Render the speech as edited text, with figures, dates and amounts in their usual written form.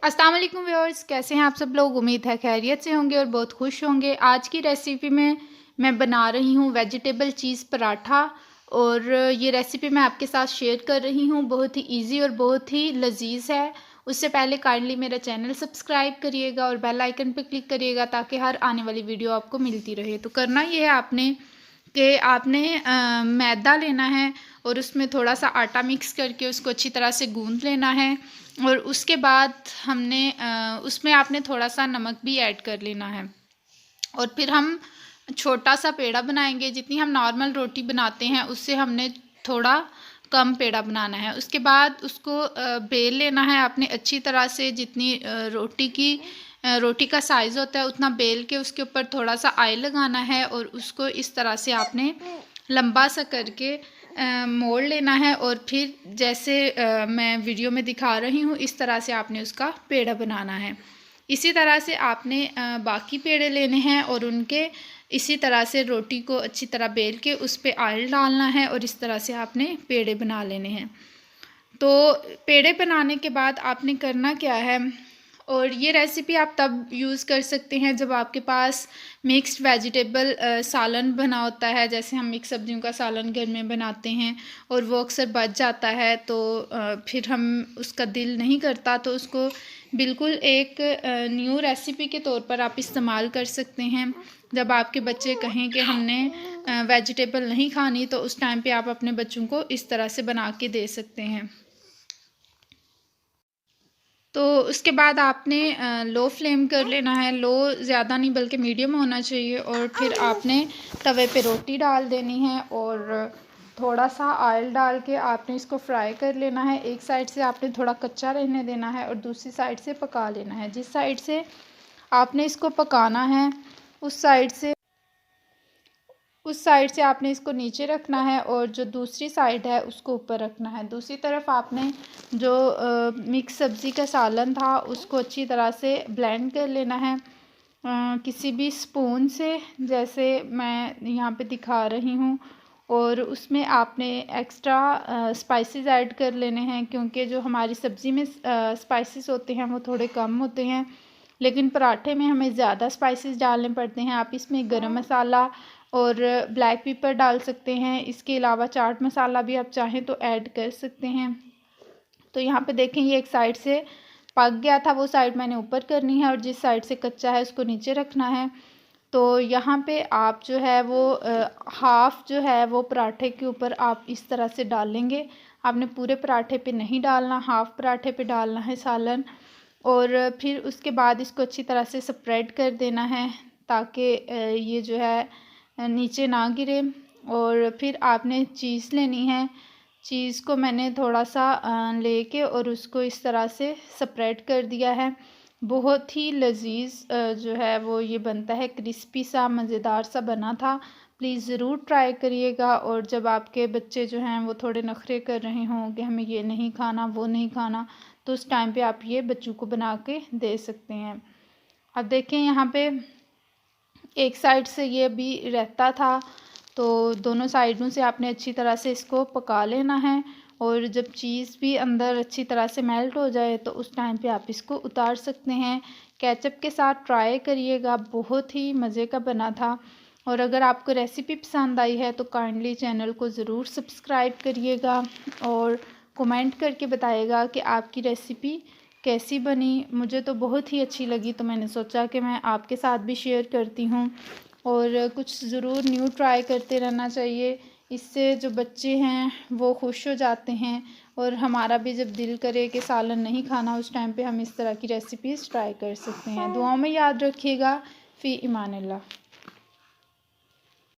अस्सलाम वालेकुम व्यूअर्स, कैसे हैं आप सब लोग। उम्मीद है खैरियत से होंगे और बहुत खुश होंगे। आज की रेसिपी में मैं बना रही हूँ वेजिटेबल चीज़ पराठा और ये रेसिपी मैं आपके साथ शेयर कर रही हूँ। बहुत ही इजी और बहुत ही लजीज है। उससे पहले काइंडली मेरा चैनल सब्सक्राइब करिएगा और बेल आइकन पर क्लिक करिएगा ताकि हर आने वाली वीडियो आपको मिलती रहे। तो करना ये है आपने मैदा लेना है और उसमें थोड़ा सा आटा मिक्स करके उसको अच्छी तरह से गूंद लेना है और उसके बाद उसमें आपने थोड़ा सा नमक भी ऐड कर लेना है। और फिर हम छोटा सा पेड़ा बनाएंगे। जितनी हम नॉर्मल रोटी बनाते हैं उससे हमने थोड़ा कम पेड़ा बनाना है। उसके बाद उसको बेल लेना है आपने अच्छी तरह से। जितनी रोटी का साइज़ होता है उतना बेल के उसके ऊपर थोड़ा सा ऑयल लगाना है और उसको इस तरह से आपने लंबा सा करके मोड़ लेना है। और फिर जैसे मैं वीडियो में दिखा रही हूँ इस तरह से आपने उसका पेड़ा बनाना है। इसी तरह से आपने बाकी पेड़े लेने हैं और उनके इसी तरह से रोटी को अच्छी तरह बेल के उस पर ऑयल डालना है और इस तरह से आपने पेड़े बना लेने हैं। तो पेड़े बनाने के बाद आपने करना क्या है, और ये रेसिपी आप तब यूज़ कर सकते हैं जब आपके पास मिक्स्ड वेजिटेबल सालन बना होता है। जैसे हम मिक्स सब्जियों का सालन घर में बनाते हैं और वो अक्सर बच जाता है तो फिर हम उसका दिल नहीं करता, तो उसको बिल्कुल एक न्यू रेसिपी के तौर पर आप इस्तेमाल कर सकते हैं। जब आपके बच्चे कहें कि हमने वेजिटेबल नहीं खानी तो उस टाइम पे आप अपने बच्चों को इस तरह से बना के दे सकते हैं। तो उसके बाद आपने लो फ्लेम कर लेना है। लो ज़्यादा नहीं बल्कि मीडियम होना चाहिए। और फिर आपने तवे पे रोटी डाल देनी है और थोड़ा सा ऑयल डाल के आपने इसको फ्राई कर लेना है। एक साइड से आपने थोड़ा कच्चा रहने देना है और दूसरी साइड से पका लेना है। जिस साइड से आपने इसको पकाना है उस साइड से आपने इसको नीचे रखना है और जो दूसरी साइड है उसको ऊपर रखना है। दूसरी तरफ आपने जो मिक्स सब्ज़ी का सालन था उसको अच्छी तरह से ब्लेंड कर लेना है किसी भी स्पून से, जैसे मैं यहाँ पे दिखा रही हूँ। और उसमें आपने एक्स्ट्रा स्पाइसेस ऐड कर लेने हैं क्योंकि जो हमारी सब्ज़ी में स्पाइसेस होते हैं वो थोड़े कम होते हैं, लेकिन पराठे में हमें ज़्यादा स्पाइसेस डालने पड़ते हैं। आप इसमें गरम मसाला और ब्लैक पेपर डाल सकते हैं। इसके अलावा चाट मसाला भी आप चाहें तो ऐड कर सकते हैं। तो यहाँ पे देखें ये एक साइड से पक गया था, वो साइड मैंने ऊपर करनी है और जिस साइड से कच्चा है उसको नीचे रखना है। तो यहाँ पे आप जो है वो हाफ़ जो है वो पराठे के ऊपर आप इस तरह से डालेंगे। आपने पूरे पराठे पे नहीं डालना, हाफ़ पराठे पे डालना है सालन। और फिर उसके बाद इसको अच्छी तरह से स्प्रेड कर देना है ताकि ये जो है नीचे ना गिरे। और फिर आपने चीज़ लेनी है। चीज़ को मैंने थोड़ा सा लेके और उसको इस तरह से स्प्रेड कर दिया है। बहुत ही लजीज जो है वो ये बनता है, क्रिस्पी सा मज़ेदार सा बना था। प्लीज़ ज़रूर ट्राई करिएगा। और जब आपके बच्चे जो हैं वो थोड़े नखरे कर रहे हों कि हमें ये नहीं खाना वो नहीं खाना, तो उस टाइम पे आप ये बच्चों को बना के दे सकते हैं। अब देखें यहाँ पे एक साइड से ये भी रहता था तो दोनों साइडों से आपने अच्छी तरह से इसको पका लेना है। और जब चीज़ भी अंदर अच्छी तरह से मेल्ट हो जाए तो उस टाइम पे आप इसको उतार सकते हैं। केचप के साथ ट्राई करिएगा, बहुत ही मज़े का बना था। और अगर आपको रेसिपी पसंद आई है तो काइंडली चैनल को ज़रूर सब्सक्राइब करिएगा और कमेंट करके बताइएगा कि आपकी रेसिपी कैसी बनी। मुझे तो बहुत ही अच्छी लगी तो मैंने सोचा कि मैं आपके साथ भी शेयर करती हूँ। और कुछ ज़रूर न्यू ट्राई करते रहना चाहिए, इससे जो बच्चे हैं वो खुश हो जाते हैं। और हमारा भी जब दिल करे कि सालन नहीं खाना उस टाइम पे हम इस तरह की रेसिपीज़ ट्राई कर सकते हैं। दुआओं में याद रखिएगा। फ़ी इमानिल्लाह।